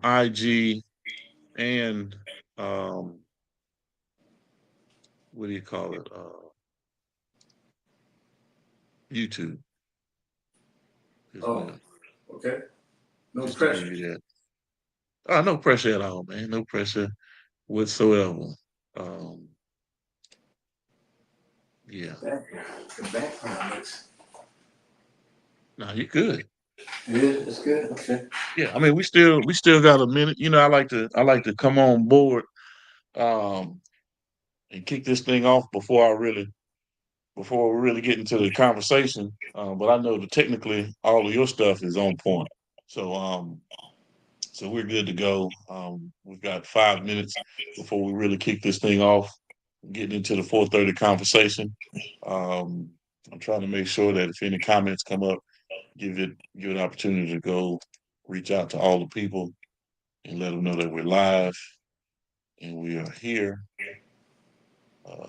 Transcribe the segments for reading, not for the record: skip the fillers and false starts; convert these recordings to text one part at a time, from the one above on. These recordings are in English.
IG and um, what do you call it? YouTube as Oh, well, okay. No just to give pressure. you that. No pressure at all, man. No pressure whatsoever. Um, yeah. The background looks No, you're good. good. It's good. Okay. Yeah, I mean, we still got a minute. I like to come on board um, and kick this thing off before we really get into the conversation. But I know that technically all of your stuff is on point. So so we're good to go. We've got 5 minutes before we really kick this thing off, getting into the 4:30 conversation. Um, I'm trying to make sure that if any comments come up, give it an opportunity to go reach out to all the people and let them know that we're live and we are here. Uh,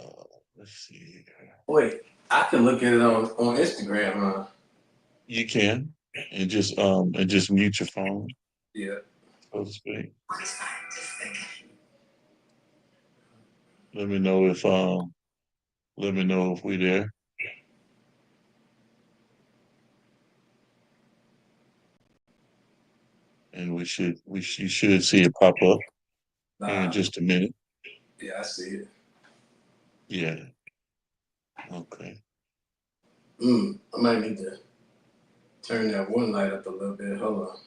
let's see here. Wait, I can look at it on Instagram, huh? You can and just mute your phone, Yeah. so to speak. Let me know if we there, and you should see it pop up here in Nah. just a minute. Yeah, I see it. Yeah. Okay. I might need to turn that one light up a little bit. Hold on.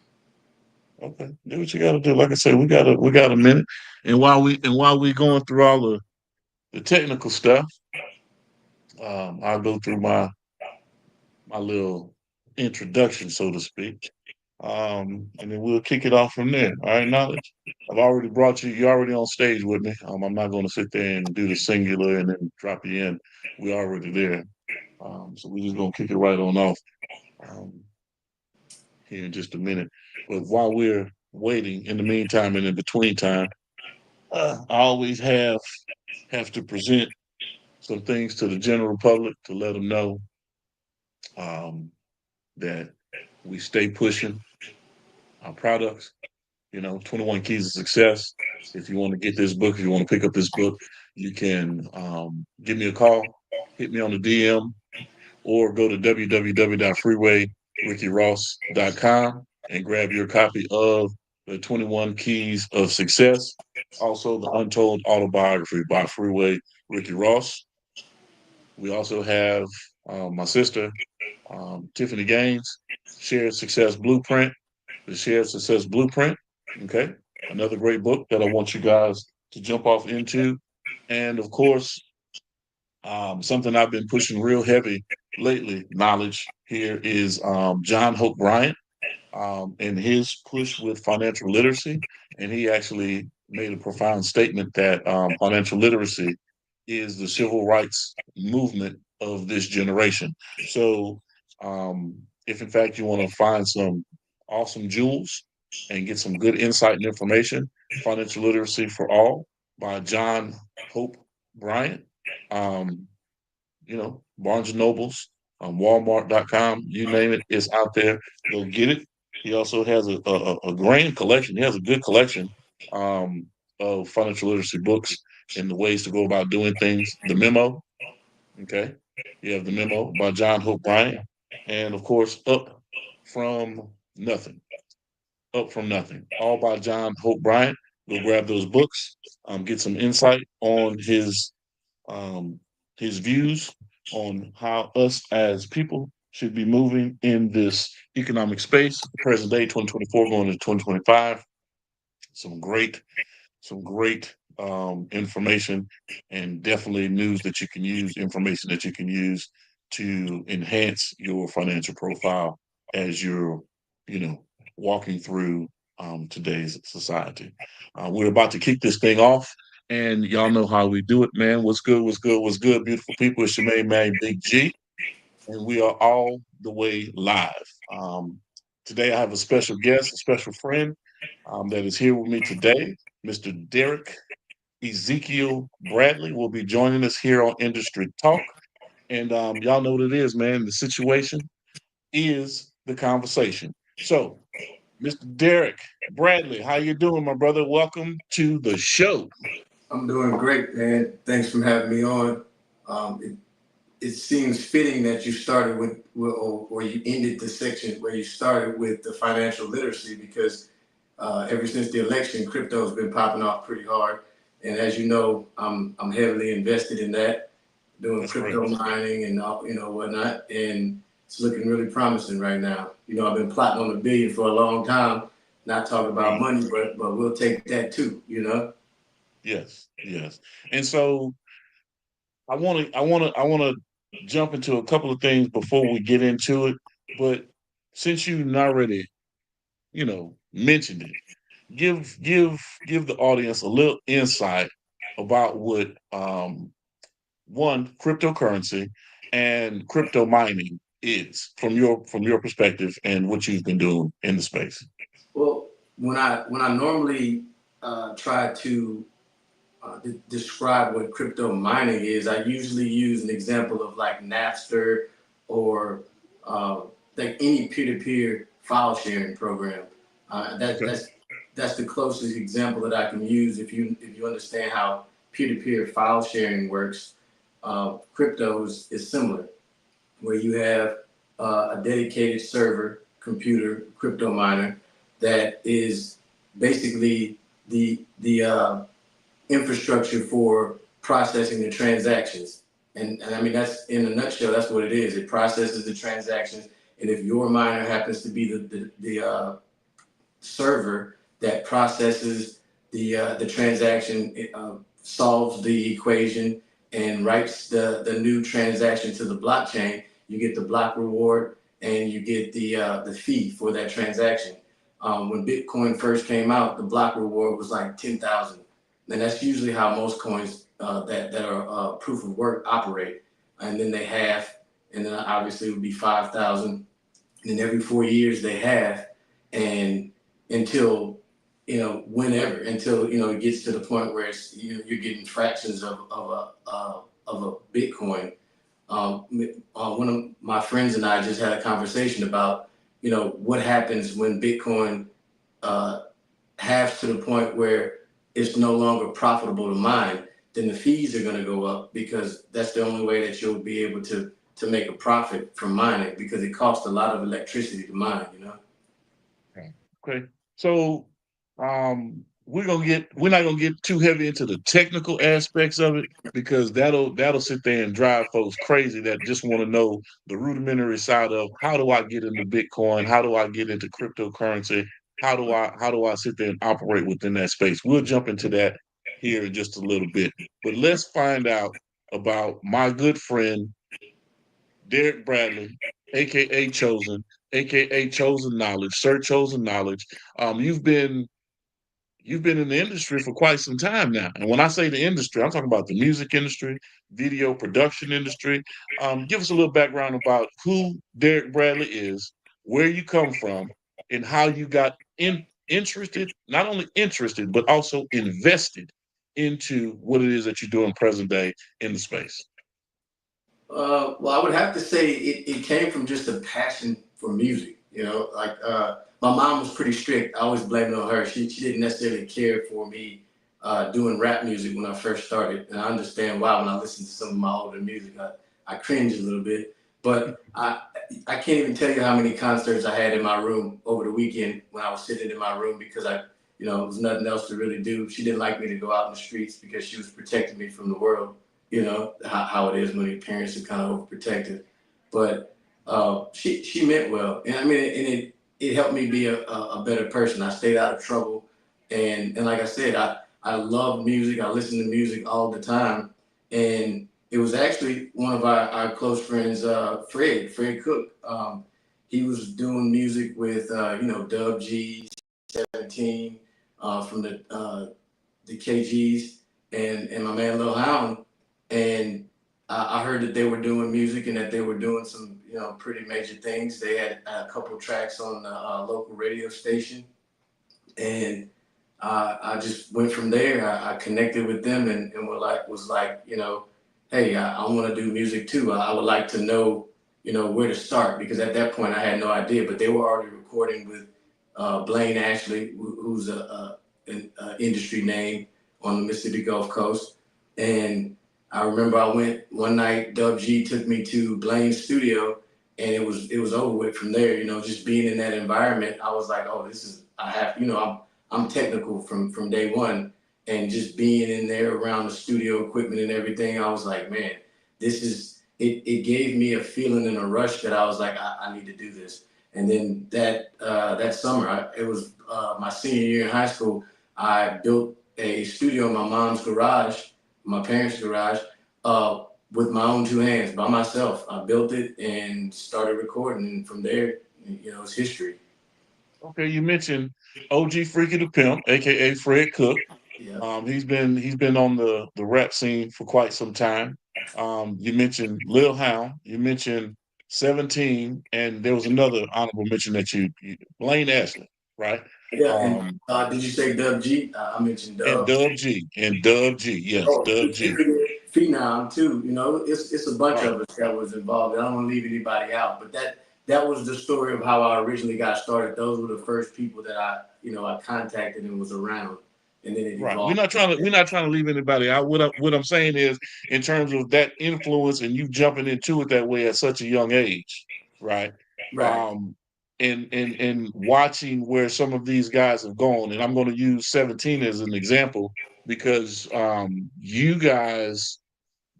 Okay. Do what you got to do. Like I said, we got a minute, and while we going through all the technical stuff, I'll go through my little introduction, so to speak. And then we'll kick it off from there. All right, knowledge. I've already brought you. You're already on stage with me. I'm not going to sit there and do the singular and then drop you in. We're already there. So we're just gonna kick it right on off um, here in just a minute. But while we're waiting, in the meantime and in between time, I always have to present some things to the general public to let them know um, that we stay pushing our products. 21 Keys of Success. If you want to get this book, if you want to pick up this book, you can give me a call, hit me on the DM, or go to www.freewayrickyross.com and grab your copy of the 21 Keys of Success. Also, the Untold Autobiography by Freeway Ricky Ross. We also have my sister, Tiffany Gaines, Shared Success Blueprint, the Shared Success Blueprint. Okay. Another great book that I want you guys to jump off into. And of course, something I've been pushing real heavy lately, knowledge here is John Hope Bryant and his push with financial literacy. And he actually made a profound statement that financial literacy is the civil rights movement of this generation. So, if in fact you want to find some awesome jewels and get some good insight and information, Financial Literacy for All by John Hope Bryant. Um, Barnes and Nobles, Walmart.com, you name it, it's out there. Go get it. He also has a grand collection. He has a good collection um, of financial literacy books and the ways to go about doing things. The Memo, okay? You have The Memo by John Hope Bryant. And of course, from Nothing. Up from Nothing, all by John Hope Bryant. Go grab those books, get some insight on um, his views on how us as people should be moving in this economic space, present day 2024 going into 2025. Some great, some great information and definitely news that you can use, information that you can use to enhance your financial profile as you're, you know, walking through today's society. We're about to kick this thing off, and y'all know how we do it, man. What's good? What's good? What's good? Beautiful people. It's your main man, Big G, and we are all the way live. Today, I have a special guest, a special friend that is here with me today. Mr. Derek Ezekiel Bradley will be joining us here on Industry Talk. And y'all know what it is, man. The situation is the conversation. So, Mr. Derek Bradley. How you doing, my brother? Welcome to the show. I'm doing great, man. Thanks for having me on. It seems fitting that you started or you ended the section where you started with the financial literacy because ever since the election, crypto has been popping off pretty hard. And as you know, I'm heavily invested in that, doing That's great. crypto mining and whatnot, and it's looking really promising right now. I've been plotting on $1 billion for a long time, not talking about Right. money, but we'll take that too. Yes, yes. And so I want to jump into a couple of things before we get into it. But since you already, mentioned it, give the audience a little insight about what one cryptocurrency and crypto mining is from your perspective and what you've been doing in the space. Well, when I normally try to describe what crypto mining is, I usually use an example of like Napster or uh, like any peer-to-peer file sharing program. Uh, that, Okay. that's that's the closest example that I can use if you understand how peer-to-peer file sharing works. Crypto is similar, where you have a dedicated server computer crypto miner that is basically the infrastructure for processing the transactions. And I mean, that's in a nutshell, that's what it is. It processes the transactions. And if your miner happens to be the server that processes the transaction, it solves the equation and writes the new transaction to the blockchain, you get the block reward and you get the fee for that transaction. When Bitcoin first came out, the block reward was like 10,000, and that's usually how most coins that are proof of work operate. And then they halve, and then obviously it would be 5,000. And then every 4 years they halve, and until whenever, until it gets to the point where you're getting fractions of a Bitcoin. One of my friends and I just had a conversation about what happens when Bitcoin uh, halves to the point where it's no longer profitable to mine. Then the fees are going to go up because that's the only way that you'll be able to make a profit from mining because it costs a lot of electricity to mine. Okay. Okay. So we're not gonna get too heavy into the technical aspects of it because that'll sit there and drive folks crazy that just want to know the rudimentary side of how do I get into Bitcoin, how do I get into cryptocurrency, how do I sit there and operate within that space. We'll jump into that here in just a little bit. But let's find out about my good friend Derek Bradley, aka Chosen, aka Chosen Knowledge, Sir Chosen Knowledge. You've been in the industry for quite some time now. And when I say the industry, I'm talking about the music industry, video production industry. Give us a little background about who Derek Bradley is, where you come from, and how you got interested, not only interested, but also invested into what it is that you're doing present day in the space. Well, I would have to say it came from just a passion for music. Like my mom was pretty strict. I always blame it on her. She didn't necessarily care for me doing rap music when I first started, and I understand why. When I listen to some of my older music, I cringe a little bit. But I can't even tell you how many concerts I had in my room over the weekend when I was sitting in my room because it was nothing else to really do. She didn't like me to go out in the streets because she was protecting me from the world. How it is when your parents are kind of overprotective. But she meant well, and I mean, and it helped me be a better person. I stayed out of trouble, and like I said, I love music. I listen to music all the time, and it was actually one of our close friends, Fred Cook. He was doing music with Dub G, 17 from the KGs, and my man Lil Hound, and I heard that they were doing music and that they were doing some pretty major things. They had a couple tracks on the local radio station, and I just went from there. I connected with them and was like, hey, I want to do music too. I would like to know where to start because at that point I had no idea, but they were already recording with Blaine Ashley, who's an industry name on the Mississippi Gulf Coast. And I remember I went one night. Dub G took me to Blaine's studio, and it was over with from there. You know, just being in that environment, I was like, oh, this is I have. You know, I'm technical from day one, and just being in there around the studio equipment and everything, I was like, man, this is it. It gave me a feeling and a rush that I was like, I need to do this. And then that summer, it was my senior year in high school. I built a studio in my mom's garage, my parents' garage, with my own two hands by myself. I built it and started recording, and from there, you know, it's history. Okay, you mentioned OG Freaky the Pimp, aka Fred Cook. Yeah, He's been on the rap scene for quite some time. You mentioned Lil Hound. You mentioned 17, and there was another honorable mention that Blaine Ashley, right? yeah. And Um, did you say Dub G? I mentioned and Dub. Dub G, and Dub G, yes, Oh, Dub G, Phenom too. You know, it's a bunch right. of us that was involved. I don't want to leave anybody out, but that was the story of how I originally got started. Those were the first people that I contacted and was around, and then it Right. We're evolved. not trying to we're not trying to leave anybody out. What I'm saying is, in terms of that influence and you jumping into it that way at such a young age, right? Right. Um, and watching where some of these guys have gone, and I'm going to use 17 as an example because you guys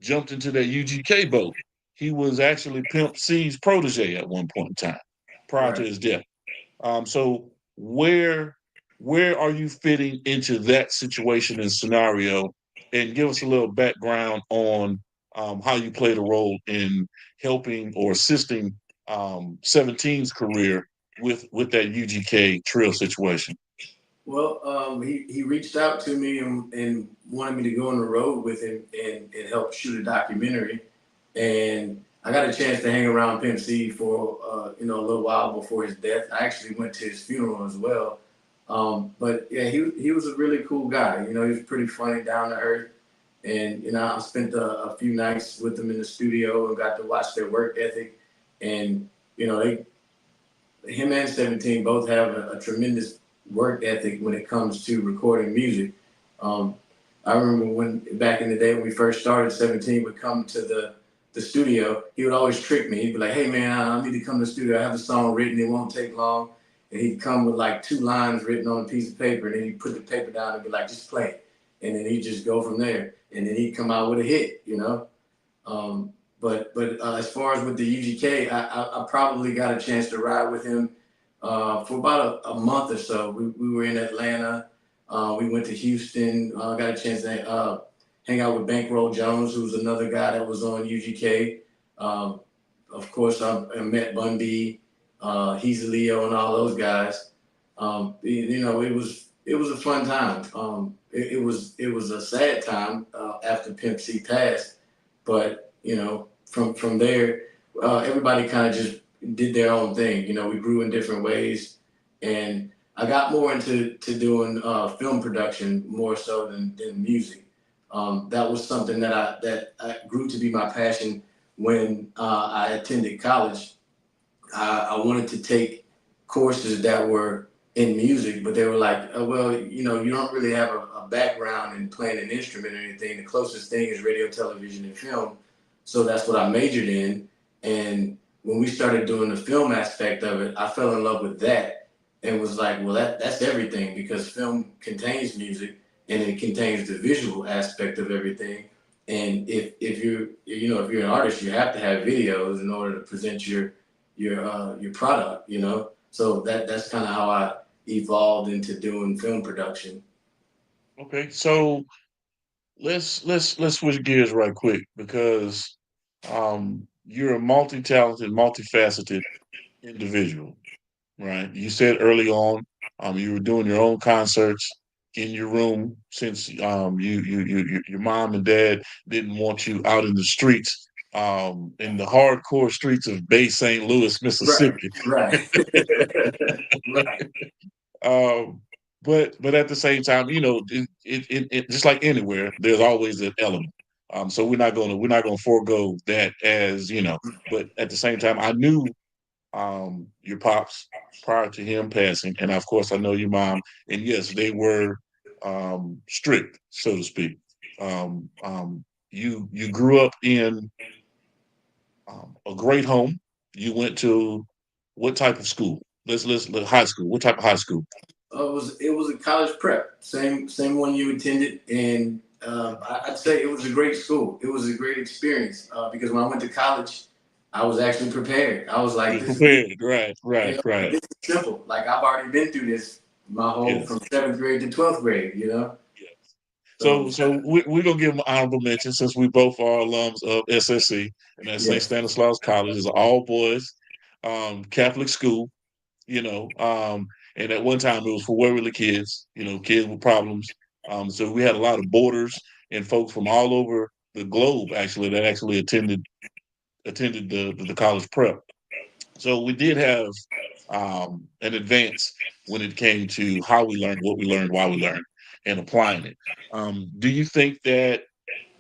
jumped into that UGK boat. He was actually Pimp C's protege at one point in time, prior to Right. his death. So where are you fitting into that situation and scenario? And give us a little background on how you played a role in helping or assisting 17's career with that UGK Trill situation. Well, he reached out to me and wanted me to go on the road with him and help shoot a documentary. And I got a chance to hang around Pimp C for a little while before his death. I actually went to his funeral as well. But yeah, he was a really cool guy. You know, he was pretty funny, down to earth. And I spent a few nights with them in the studio and got to watch their work ethic. And him and 17 both have a tremendous work ethic when it comes to recording music. Um, I remember when back in the day when we first started, 17 would come to the studio. He would always trick me. He'd be like, "Hey man, I need to come to the studio. I have the song written. It won't take long." And he'd come with like two lines written on a piece of paper, and then he'd put the paper down and be like, "Just play it." And then he'd just go from there. And then he'd come out with a hit, you know. But as far as with the UGK, I probably got a chance to ride with him for about a month or so. We were in Atlanta. We went to Houston. Got a chance to hang out with Bankroll Jones, who was another guy that was on UGK. Of course, I met Bun B, He's Leo, and all those guys. It was a fun time. It was a sad time after Pimp C passed, but from there, everybody kind of just did their own thing. You know, we grew in different ways, and I got more into doing film production more so than music. That was something that I grew to be my passion when I attended college. I wanted to take courses that were in music, but they were like, oh, well, you don't really have a background in playing an instrument or anything. The closest thing is radio, television, and film. So that's what I majored in. And when we started doing the film aspect of it, I fell in love with that and was like, well, that's everything because film contains music and it contains the visual aspect of everything. And if you're an artist, you have to have videos in order to present your product, So that's kind of how I evolved into doing film production. Okay, so let's switch gears right quick because you're a multi-talented, multifaceted individual, right? You said early on, you were doing your own concerts in your room since your mom and dad didn't want you out in the streets, in the hardcore streets of Bay St. Louis, Right, Mississippi. right, right, Um, but at the same time, it just like anywhere, there's always an element. So we're not gonna forego that as. But at the same time, I knew your pops prior to him passing, and of course I know your mom. And yes, they were strict, so to speak. You grew up in a great home. You went to what type of school? Let's high school. What type of high school? It was a college prep, same one you attended, and I'd say it was a great school. It was a great experience because when I went to college, I was actually prepared. I was like, You're this is easy. prepared, right, You right, know, right. this is simple. Like I've already been through this my whole Yes, from seventh grade to 12th grade. You know, yes. so So we're gonna give them honorable mention since we both are alums of SSC, and that's St. yes, Stanislaus College. It's an all boys Catholic school, you know. And at one time it was for worldly kids, kids with problems. So we had a lot of boarders and folks from all over the globe actually that actually attended the college prep. So we did have an advance when it came to how we learned, what we learned, why we learned, and applying it. Do you think that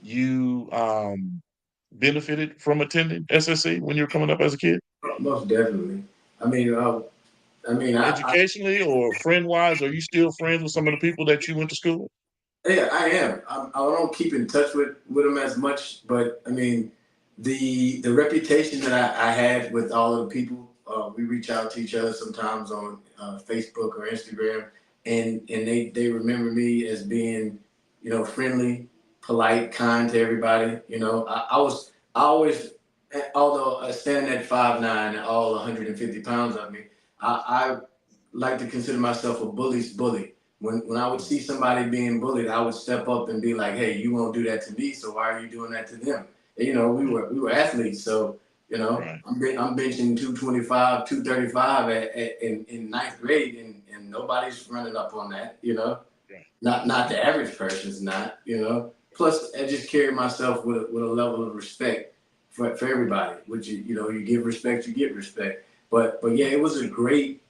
you benefited from attending SSC when you were coming up as a kid, most definitely. I mean, I educationally or friend wise? Are you still friends with some of the people that you went to school? yeah, I am. I don't keep in touch with them as much, but I mean, the reputation that I had with all of the people, we reach out to each other sometimes on Facebook or Instagram, and they remember me as being, friendly, polite, kind to everybody. I always, although standing at 5'9" and all 150 pounds of me, I like to consider myself a bully's bully. When I would see somebody being bullied, I would step up and be like, "Hey, you won't do that to me, so why are you doing that to them?" And, we were athletes, so Right, I'm benching 225, 235 in ninth grade, and nobody's running up on that. right, Not the average person's not. Plus, I just carry myself with a level of respect for everybody. Which you give respect, you get respect. But yeah, it was a great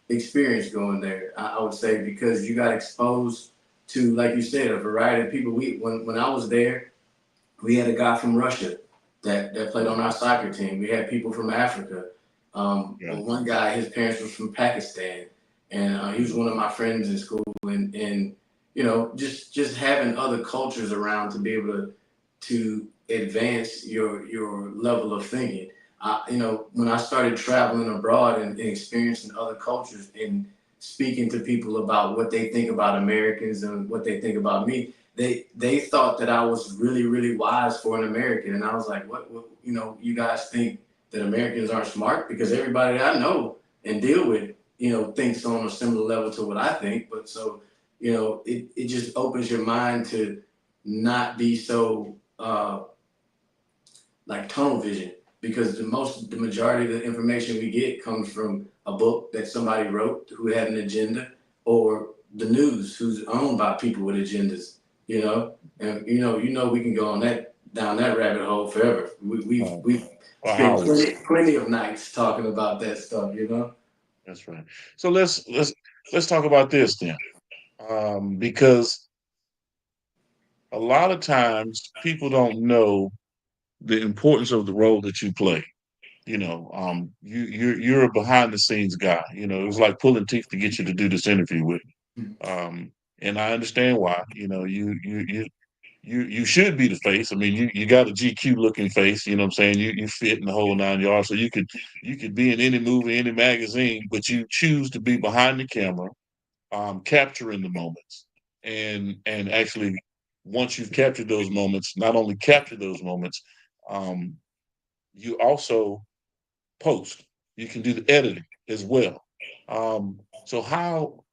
experience going there. I would say because you got exposed to, like you said, a variety of people. When I was there, we had a guy from Russia that played on our soccer team. We had people from Africa. right. One guy, his parents was from Pakistan, and he was one of my friends in school. And just having other cultures around to be able to advance your level of thinking. When I started traveling abroad and experiencing other cultures and speaking to people about what they think about Americans and what they think about me, they thought that I was really really wise for an American, and I was like, what you guys think that Americans aren't smart because everybody that I know and deal with thinks on a similar level to what I think, but so it just opens your mind to not be so like tunnel vision because the majority of the information we get comes from a book that somebody wrote who had an agenda or the news who's owned by people with agendas, and we can go on that down that rabbit hole forever. We've For spent hours. plenty of nights talking about that stuff. That's right. So let's talk about this then, because a lot of times people don't know the importance of the role that you play. You're a behind the scenes guy. It was like pulling teeth to get you to do this interview with me. And I understand why. You should be the face. I mean, you got a GQ looking face. You know what I'm saying? You fit in the whole 9 yards. So you could be in any movie, any magazine, but you choose to be behind the camera, capturing the moments, and actually once you've captured those moments, not only capture those moments, um, you also post. You can do the editing as well. So how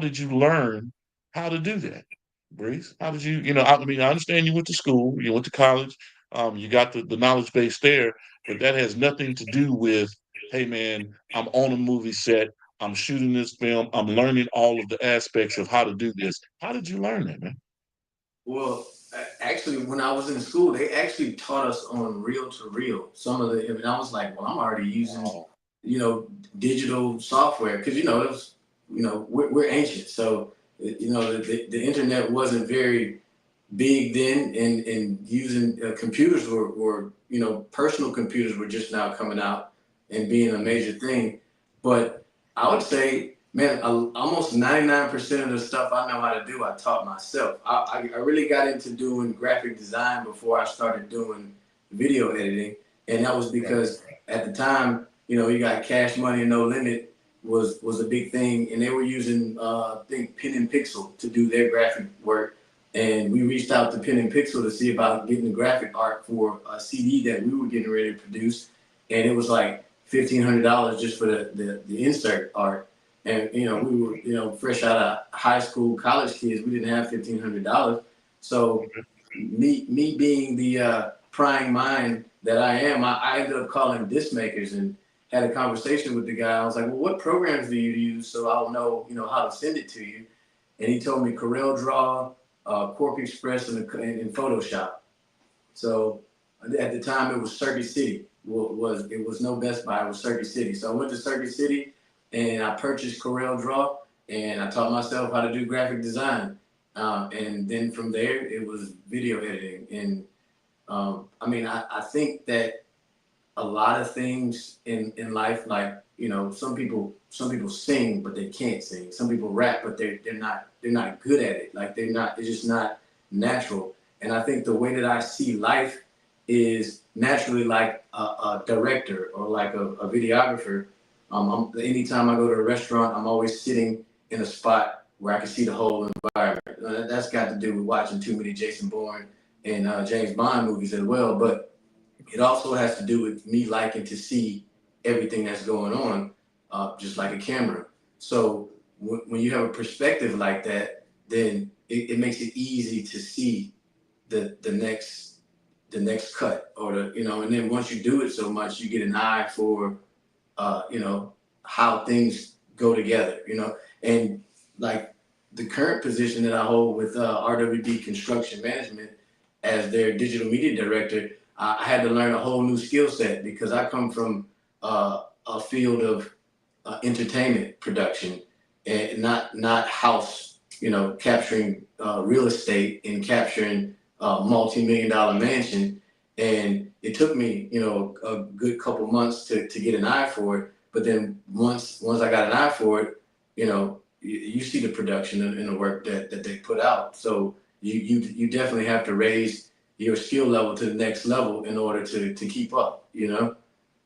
did you learn how to do that, Breeze? How did you? I mean, I understand you went to school, you went to college, you got the knowledge base there, but that has nothing to do with, hey man, I'm on a movie set, I'm shooting this film, I'm learning all of the aspects of how to do this. How did you learn that, man? Well, actually, when I was in school, they actually taught us on reel to reel. And I was like, well, I'm already using, Wow. you know, digital software because it was, we're ancient, so the internet wasn't very big then, and using computers were personal computers were just now coming out, and being a major thing. But I would say, man, almost 99% of the stuff I know how to do, I taught myself. I really got into doing graphic design before I started doing video editing. And that was because at the time, you got Cash Money and No Limit was a big thing. And they were using, I think, Pen and Pixel to do their graphic work. And we reached out to Pen and Pixel to see about getting the graphic art for a CD that we were getting ready to produce. And it was like $1,500 just for the insert art. And we were fresh out of high school, college kids. We didn't have $1,500. So me being the prying mind that I am, I ended up calling disc makers and had a conversation with the guy. I was like, well, what programs do you use so I'll know how to send it to you? And he told me Corel Draw, Quark Express, and Photoshop. So at the time it was Circuit City. It was no Best Buy, it was Circuit City. So I went to Circuit City and I purchased Corel Draw and I taught myself how to do graphic design. And then from there it was video editing. And I think that a lot of things in life, like, some people sing but they can't sing. Some people rap but they're not good at it. Like it's just not natural. And I think the way that I see life is naturally like a director or like a videographer. Anytime I go to a restaurant, I'm always sitting in a spot where I can see the whole environment. That's got to do with watching too many Jason Bourne and James Bond movies as well. But it also has to do with me liking to see everything that's going on, just like a camera. So when you have a perspective like that, then it makes it easy to see the next cut or and then once you do it so much, you get an eye for how things go together, and like the current position that I hold with RWB Construction Management as their digital media director, I had to learn a whole new skill set because I come from a field of entertainment production and not house, capturing real estate and capturing multi-million-dollar mansion. And it took me, a good couple months to get an eye for it. But then once I got an eye for it, you see the production and the work that they put out. So you definitely have to raise your skill level to the next level in order to keep up,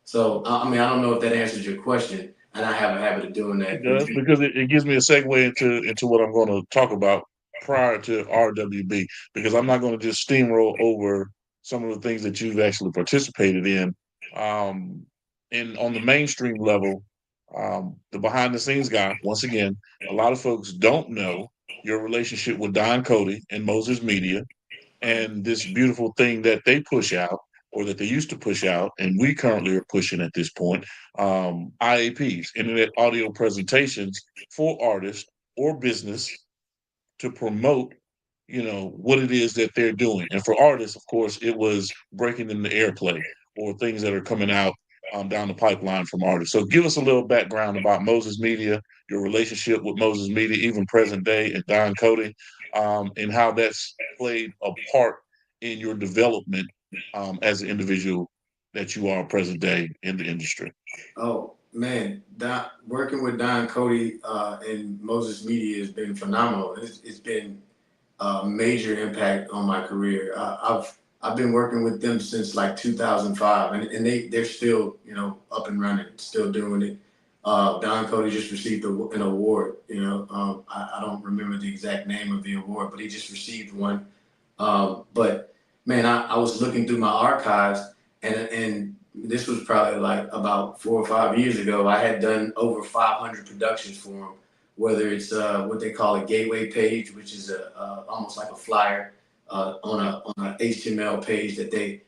So, I don't know if that answers your question, and I have a habit of doing that. It does, because it gives me a segue into what I'm going to talk about prior to RWB, because I'm not going to just steamroll over some of the things that you've actually participated in. And on the mainstream level, the behind the scenes guy, once again, a lot of folks don't know your relationship with Don Cody and Moses Media and this beautiful thing that they push out or that they used to push out, and we currently are pushing at this point, IAPs, Internet Audio Presentations for artists or business to promote, what it is that they're doing. And for artists, of course, it was breaking into airplay or things that are coming out down the pipeline from artists. So give us a little background about Moses Media, your relationship with Moses Media, even present day, and Don Cody, and how that's played a part in your development as an individual that you are present day in the industry. Oh man, working with Don Cody and Moses Media has been phenomenal. It's been a major impact on my career. I've been working with them since like 2005, and they're still up and running, still doing it. Don Cody just received an award. I don't remember the exact name of the award, but he just received one. But man, I was looking through my archives, and this was probably like about 4 or 5 years ago. I had done over 500 productions for them, whether it's what they call a gateway page, which is almost like a flyer on a HTML page that they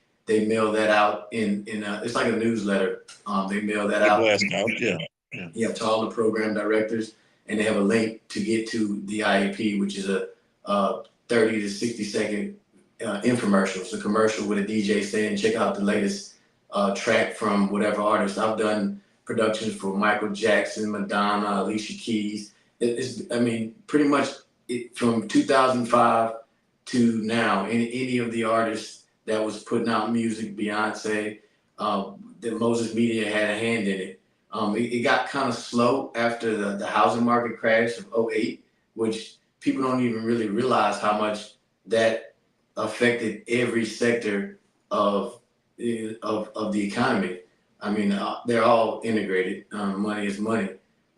mail that out in it's like a newsletter. They mail that out. Yeah, to all the program directors, and they have a link to get to the IAP, which is a 30 to 60-second infomercial. It's a commercial with a DJ saying, check out the latest track from whatever artist. I've done productions for Michael Jackson, Madonna, Alicia Keys. Pretty much from 2005 to now, any of the artists that was putting out music, Beyonce, that Moses Media had a hand in it. It got kind of slow after the housing market crash of '08, which people don't even really realize how much that affected every sector of of the economy. I mean, they're all integrated. Money is money.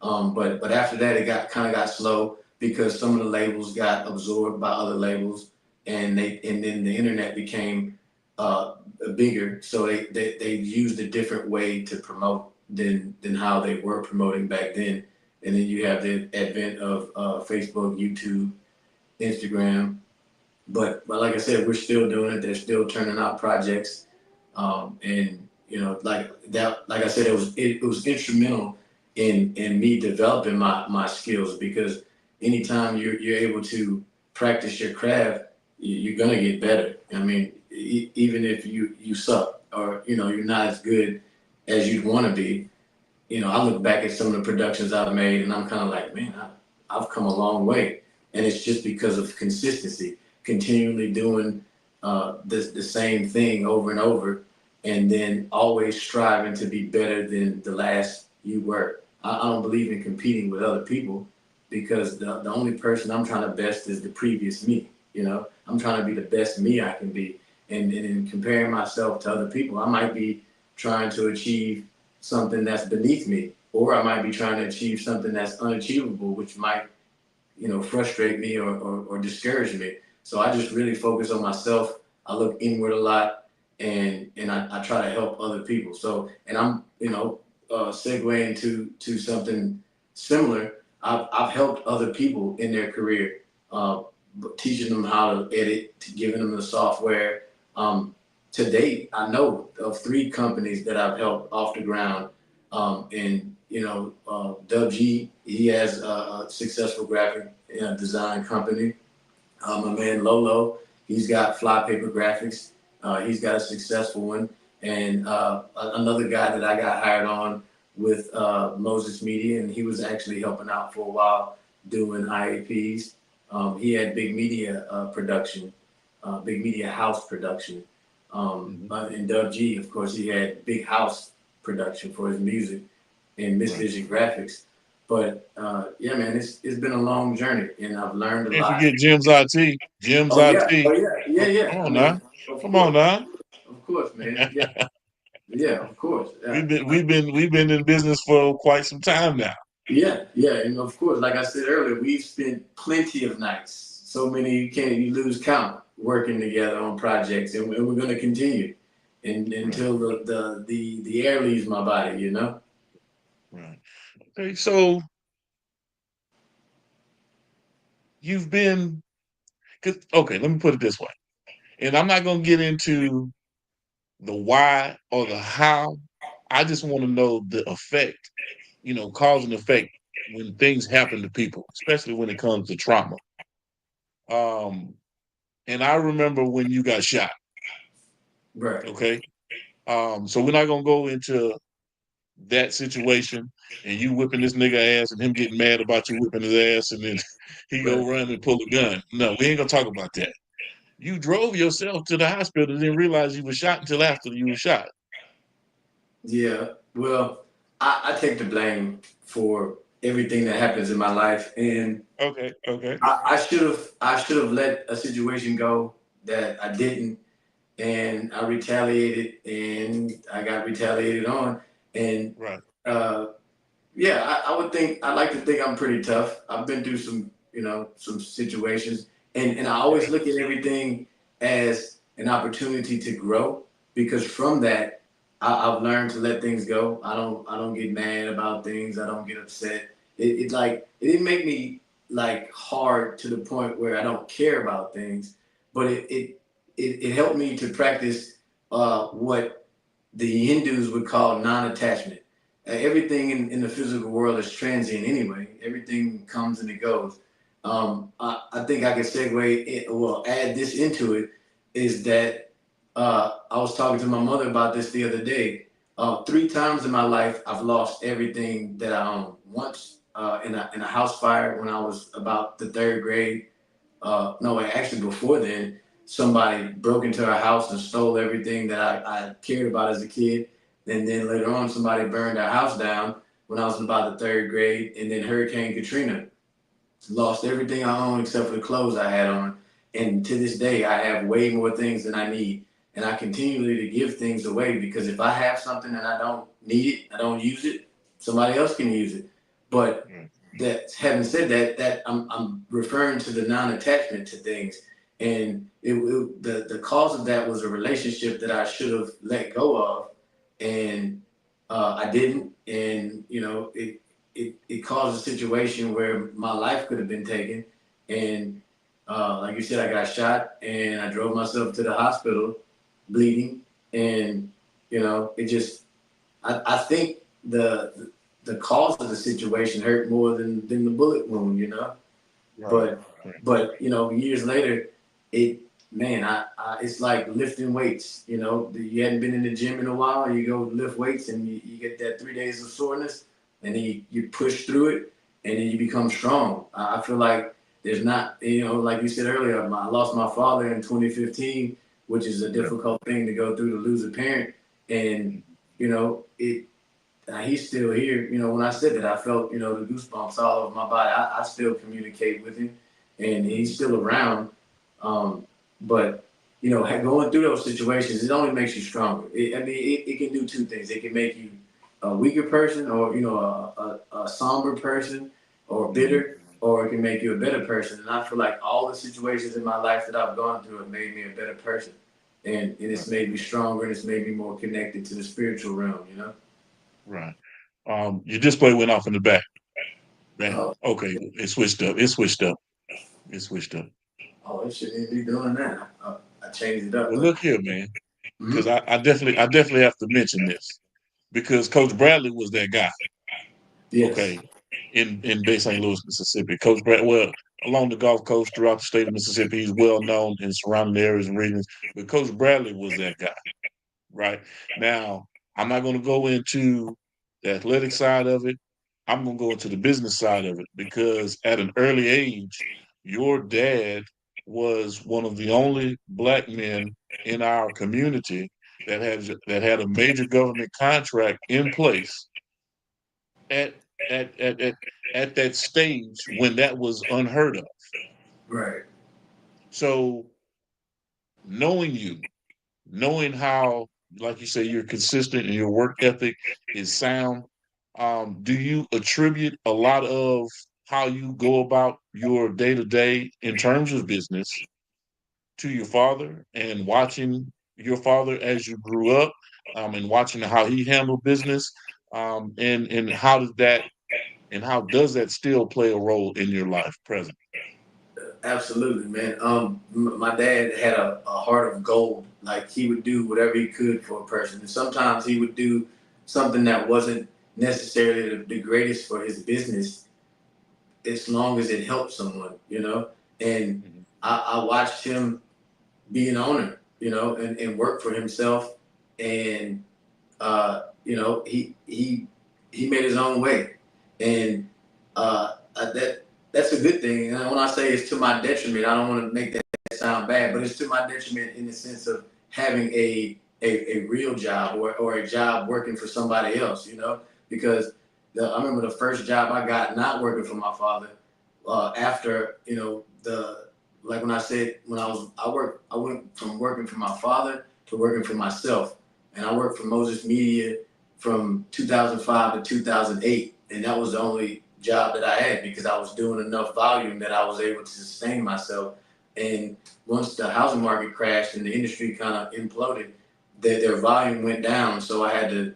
But after that, it got slow because some of the labels got absorbed by other labels, and then the internet became uh, bigger. So they used a different way to promote than how they were promoting back then. And then you have the advent of Facebook, YouTube, Instagram. But like I said, we're still doing it. They're still turning out projects, and like that. Like I said, it was instrumental in me developing my skills because anytime you're able to practice your craft, you're gonna get better. I mean, even if you suck or you're not as good as you'd want to be, I look back at some of the productions I've made and I'm kind of like, man, I've come a long way. And it's just because of consistency, continually doing the same thing over and over, and then always striving to be better than the last you were. I don't believe in competing with other people because the only person I'm trying to best is the previous me. I'm trying to be the best me I can be. And in comparing myself to other people, I might be trying to achieve something that's beneath me, or I might be trying to achieve something that's unachievable, which might, frustrate me or discourage me. So I just really focus on myself. I look inward a lot, and I try to help other people. So, and I'm, segueing to something similar. I've helped other people in their career, teaching them how to edit, giving them the software. To date, I know of 3 companies that I've helped off the ground. And Dub G, he has a successful graphic design company. My man Lolo, he's got Fly Paper Graphics. He's got a successful one. And another guy that I got hired on with Moses Media, and he was actually helping out for a while doing IAPs. He had Big Media production, Big Media House production. And Dub G, of course, he had Big House production for his music and Miss Vision Graphics. But yeah, man, it's been a long journey, and I've learned a Can't lot. forget Jim's IT. Jim's Oh yeah, IT. oh yeah, yeah, yeah. Come I on mean, now. Come on now. of course, man. Yeah, yeah, of course. Yeah, We've been in business for quite some time now. yeah, yeah, and of course, like I said earlier, we've spent plenty of nights, so many you lose count, working together on projects, and we're going to continue, and Right. until the air leaves my body. Right. Okay, so you've been okay, let me put it this way. And I'm not gonna get into the why or the how. I just want to know the effect, cause and effect when things happen to people, especially when it comes to trauma. Um, and I remember when you got shot. Right. Okay. So we're not gonna go into that situation and you whipping this nigga ass and him getting mad about you whipping his ass and then he go Right. run and pull a gun. No, we ain't gonna talk about that. You drove yourself to the hospital and didn't realize you were shot until after you were shot. Yeah. Well, I take the blame for everything that happens in my life, and Okay, okay. I should have let a situation go that I didn't, and I retaliated, and I got retaliated on, and Right. uh, yeah, I would think I like to think I'm pretty tough. I've been through some situations, and I always Right. look at everything as an opportunity to grow because from that I've learned to let things go. I don't get mad about things. I don't get upset. It didn't make me like hard to the point where I don't care about things, but it helped me to practice what the Hindus would call non-attachment. Everything in the physical world is transient anyway. Everything comes and it goes. I think I could add this into it is that I was talking to my mother about this the other day. 3 times in my life, I've lost everything that I own. Once in a house fire when I was about the 3rd grade. No, actually before then, somebody broke into our house and stole everything that I cared about as a kid. And then later on, somebody burned our house down when I was in about the third grade. And then Hurricane Katrina, lost everything I own except for the clothes I had on. And to this day, I have way more things than I need. And I continually to give things away because if I have something and I don't need it, I don't use it, somebody else can use it. But that having said that, I'm referring to the non-attachment to things. And the cause of that was a relationship that I should have let go of, and I didn't. And it caused a situation where my life could have been taken. And like you said, I got shot and I drove myself to the hospital bleeding. And, it just, I think the cause of the situation hurt more than the bullet wound. Right. But, years later, it, man, it's like lifting weights. You hadn't been in the gym in a while. You go lift weights and you get that 3 days of soreness, and then you push through it, and then you become strong. I feel like there's not, like you said earlier, I lost my father in 2015, which is a difficult thing to go through to lose a parent, and it. He's still here. When I said that, I felt the goosebumps all over my body. I still communicate with him, and he's still around. But going through those situations, it only makes you stronger. It can do two things. It can make you a weaker person, or a somber person, or bitter, or it can make you a better person. And I feel like all the situations in my life that I've gone through have made me a better person, and it's made me stronger, and it's made me more connected to the spiritual realm. Right. Your display went off in the back. Man. Oh, Okay. It switched up. It switched up. It switched up. oh, it shouldn't even be doing that. I changed it up, Well, but look here, man. Because mhm. I definitely have to mention this because Coach Bradley was that guy. Yes, Okay. In Bay St. Louis, Mississippi. Coach Brad, well, along the Gulf Coast throughout the state of Mississippi, he's well known in surrounding areas and regions. But Coach Bradley was that guy, right? Now, I'm not going to go into the athletic side of it. I'm going to go into the business side of it because at an early age, your dad was one of the only black men in our community that had a major government contract in place at at at at, at that stage when that was unheard of. right. So knowing you, knowing how, like you say, you're consistent and your work ethic is sound, do you attribute a lot of how you go about your day to day in terms of business to your father and watching your father as you grew up, and watching how he handled business, and how does that still play a role in your life present? Absolutely, man. My dad had a heart of gold. Like he would do whatever he could for a person, and sometimes he would do something that wasn't necessarily the greatest for his business, as long as it helped someone. And Mhm. I watched him be an owner, and work for himself, and he made his own way, and that's a good thing. And when I say it's to my detriment, I don't want to make that sound bad, but it's to my detriment in the sense of having a real job, or a job working for somebody else, because I remember the first job I got not working for my father, after the like when I said when I went from working for my father to working for myself, and I worked for Moses Media from 2005 to 2008, and that was the only job that I had because I was doing enough volume that I was able to sustain myself. And once the housing market crashed and the industry kind of imploded, their volume went down, so I had to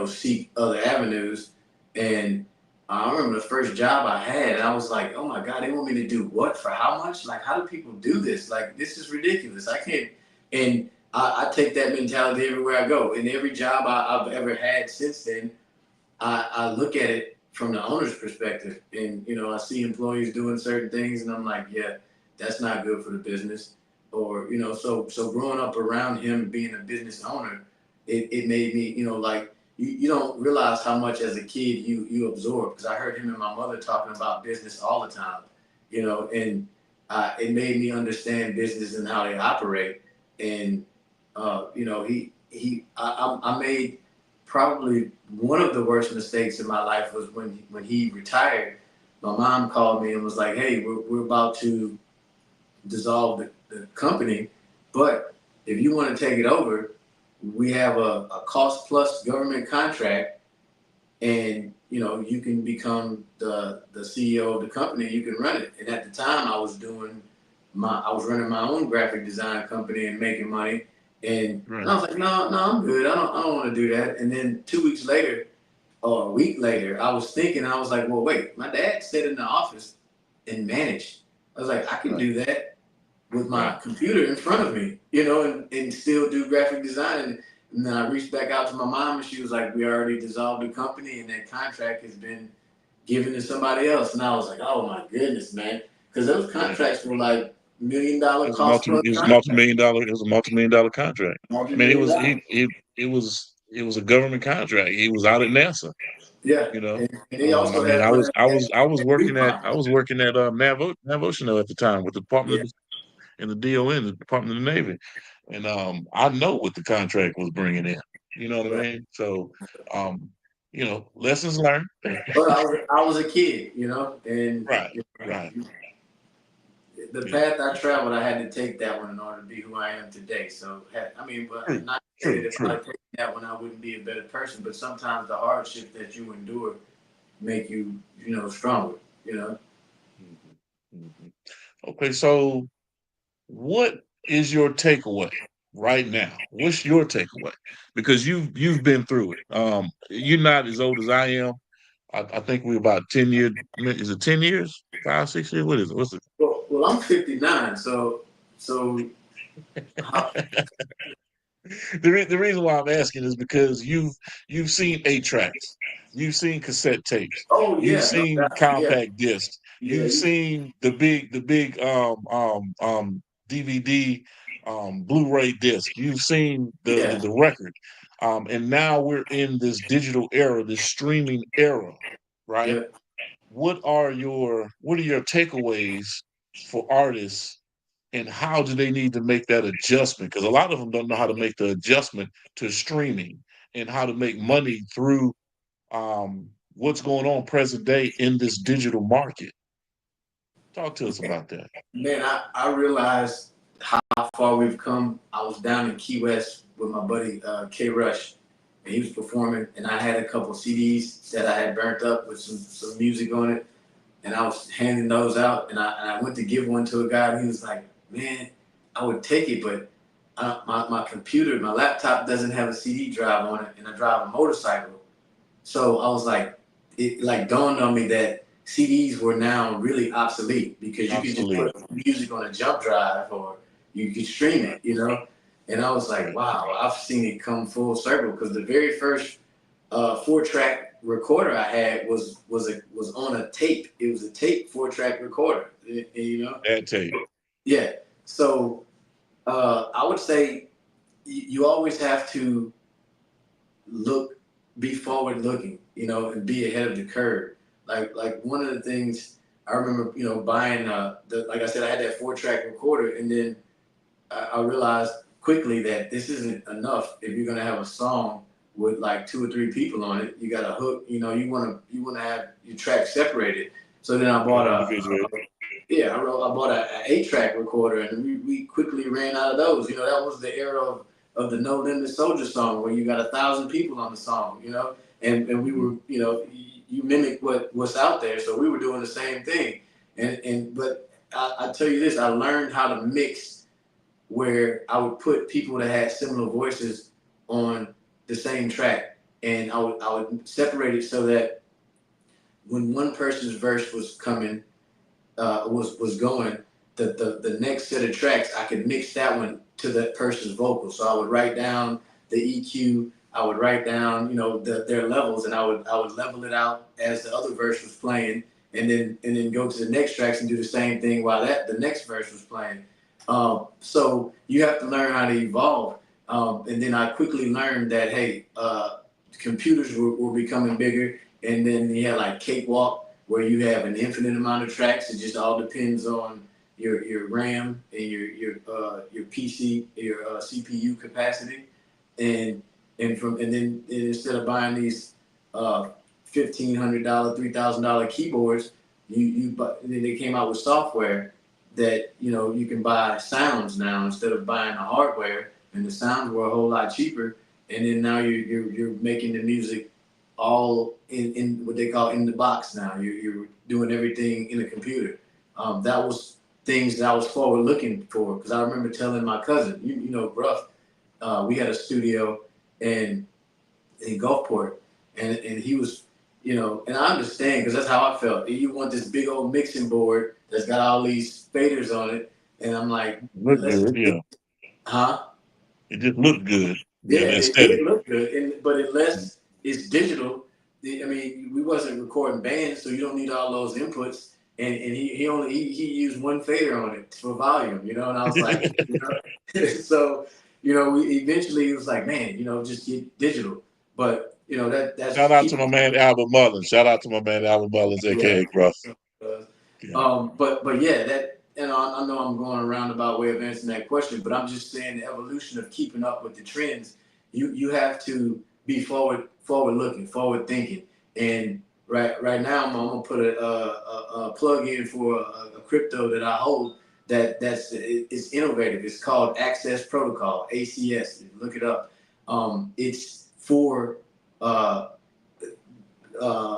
seek other avenues. And I remember the first job I had, and I was like, oh my God, they want me to do what for how much? Like, how do people do this? Like, this is ridiculous. I can't. And I take that mentality everywhere I go. In every job I've ever had since then, I look at it from the owner's perspective. And, I see employees doing certain things, and I'm like, yeah, that's not good for the business. Or, so growing up around him being a business owner, it made me, like, you don't realize how much as a kid you absorb, because I heard him and my mother talking about business all the time, and it made me understand business and how they operate. And he I made probably one of the worst mistakes in my life was when he retired. My mom called me and was like, "Hey, we're about to dissolve the company, but if you want to take it over, we have a cost plus government contract, and you can become the CEO of the company. You can run it." And at the time, I was running my own graphic design company and making money. And I was like, no, no, I'm good. I don't want to do that. And then 2 weeks later, or a week later, I was thinking, I was like, well, wait, my dad sat in the office and managed. I was like, I can do that with my computer in front of me, and still do graphic design. And then I reached back out to my mom, and she was like, we already dissolved the company, and that contract has been given to somebody else. And I was like, oh my goodness, man. Because those contracts were like $1 million cost plus It was a contract. multi-million dollar. It was a multi-million dollar contract. I mean, Multi-million dollars. it was a government contract. He was out at NASA. Yeah. You know, And they I also mean, had one that had I was working at DuPont. Navotional at the time with the Department Yeah. of in the DON, the Department of the Navy, and I know what the contract was bringing in. You know what I Right. mean? So, um, lessons learned. But I was a kid, and Right, right. the Yeah, path I traveled, I had to take that one in order to be who I am today. So, but true, not to say true, that if I true. had taken that one, I wouldn't be a better person. But sometimes the hardships that you endure make you, stronger. You know. Mhm, mhm. Okay, so what is your takeaway right now? What's your takeaway? Because you've been through it. You're not as old as I am. I think we're about 10 years. Is it 10 years? 5, 6 years? What is it? What's Well, I'm 59, so how, it? The reason why I'm asking is because you've seen 8 tracks, you've seen cassette tapes, oh you've yeah, no seen doubt, yeah, compact discs, yeah, you've seen the big DVD Blu-ray disc, you've seen yeah. the record, and now we're in this digital era, this streaming era, right? Yeah. What are your takeaways for artists, and how do they need to make that adjustment? Because a lot of them don't know how to make the adjustment to streaming and how to make money through what's going on present day in this digital market. Talk to us about that. Man, I realized how far we've come. I was down in Key West with my buddy K Rush, and he was performing, and I had a couple CDs that I had burnt up with some music on it, and I was handing those out, and I went to give one to a guy, and he was like, "Man, I would take it, but my computer, my laptop doesn't have a CD drive on it, and I drive a motorcycle." So I was like, it like dawned on me that CDs were now really obsolete because you could just Obsolete. put music on a jump drive or you could stream it. And I was like, Right. wow, I've seen it come full circle because the very first 4-track recorder I had was on a tape. It was a tape 4-track recorder. That tape. Yeah. So I would say you always have to look be forward looking, and be ahead of the curve. Like one of the things I remember, buying like I said, I had that 4-track recorder, and then I realized quickly that this isn't enough. If you're gonna have a song with like 2 or 3 people on it, you got a hook. You wanna have your tracks separated. So then I bought Individual. yeah, I bought an 8-track recorder, and we quickly ran out of those. That was the era of the No Limit Soldier song, where you got 1,000 people on the song. And we Mhm. were, you mimic what's out there, so we were doing the same thing. But I tell you this, I learned how to mix where I would put people that had similar voices on the same track, and I would separate it so that when one person's verse was coming was going, the next set of tracks, I could mix that one to that person's vocal. So I would write down the EQ, I would write down, their levels, and I would level it out as the other verse was playing, and then go to the next tracks and do the same thing while the next verse was playing. So you have to learn how to evolve. And then I quickly learned that, hey, computers were becoming bigger, and then you had like Cakewalk, where you have an infinite amount of tracks. It just all depends on your RAM and your PC, your CPU capacity, and and then instead of buying these $1,500, $3,000 keyboards, and then they came out with software that you can buy sounds now instead of buying the hardware, and the sounds were a whole lot cheaper. And then now you're making the music all in what they call in the box now. You're doing everything in a computer. That was things that I was forward looking for, because I remember telling my cousin, Gruff, we had a studio in Gulfport, and he was, and I understand because that's how I felt. You want this big old mixing board that's got all these faders on it, and I'm like, Look good, yeah. huh? It just looked good. Yeah, Yeah, the it aesthetic. did look good, but unless it's digital, I mean, we wasn't recording bands, so you don't need all those inputs. And he used one fader on it for volume, and I was like, so we eventually it was like, man, just get digital. But that's Shout out to keep my man Albert Mullins. Shout out to my man Albert Mullins, yeah. aka Gruff. Yeah. But yeah, that I know I'm going a roundabout way of answering that question, but I'm just saying the evolution of keeping up with the trends. You have to be forward looking, forward thinking, and right now I'm gonna put a plug in for a crypto that I hold it's innovative. It's called Access Protocol, ACS. Look it up. It's for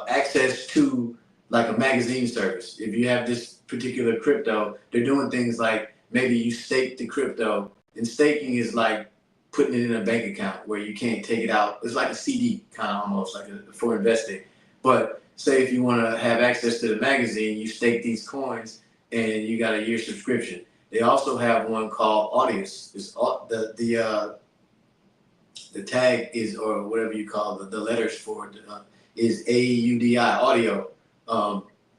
access to like a magazine service. If you have this particular crypto, they're doing things like maybe you stake the crypto, and staking is like putting it in a bank account where you can't take it out. It's like a CD, kind of almost like for investing. But say if you want to have access to the magazine, you stake these coins and you got a year subscription. They also have one called Audius. It's the tag is, or whatever you call the letters for it, is AUDI, audio,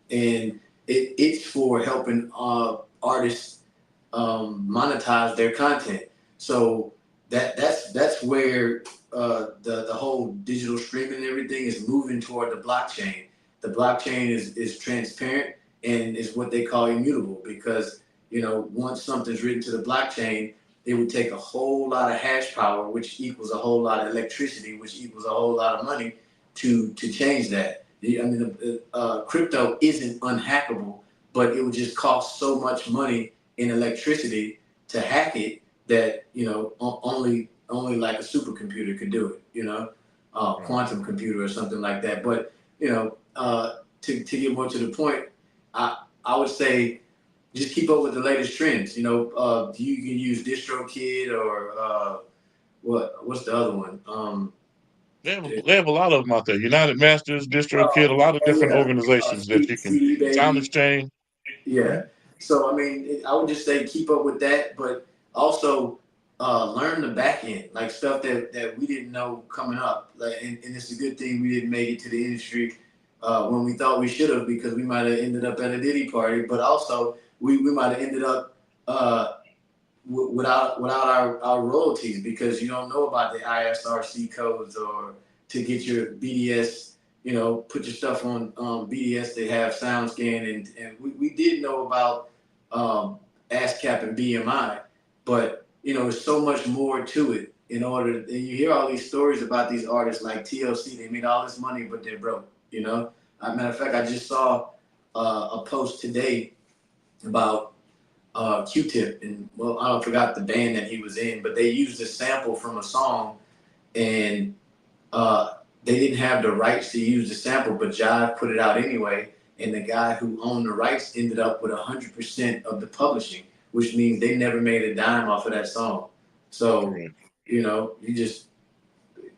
and it's for helping artists monetize their content. So that's where the whole digital streaming and everything is moving toward the blockchain. The blockchain is transparent and is what they call immutable, because once something's written to the blockchain, it would take a whole lot of hash power, which equals a whole lot of electricity, which equals a whole lot of money to change that. I mean, crypto isn't unhackable, but it would just cost so much money in electricity to hack it that only like a supercomputer could do it. Quantum computer or something like that. But to get more to the point, I would say just keep up with the latest trends. You can use DistroKid or what's the other one? They have a lot of them out there. United Masters, DistroKid, a lot of different Yeah, organizations that you can. CD Sound Baby. Exchange. Yeah. So I mean, I would just say keep up with that, but also learn the back end, like stuff that we didn't know coming up. Like, and it's a good thing we didn't make it to the industry when we thought we should have, because we might have ended up at a Diddy party, but also we might have ended up without our royalties, because you don't know about the ISRC codes, or to get your BDS, put your stuff on BDS. They have SoundScan, and we did know about ASCAP and BMI, but there's so much more to it. And you hear all these stories about these artists like TLC. They made all this money, but they're broke. Matter of fact, I just saw a post today about Q-Tip, and I forgot the band that he was in, but they used a sample from a song, and they didn't have the rights to use the sample, but Jive put it out anyway, and the guy who owned the rights ended up with 100% of the publishing, which means they never made a dime off of that song. So, you just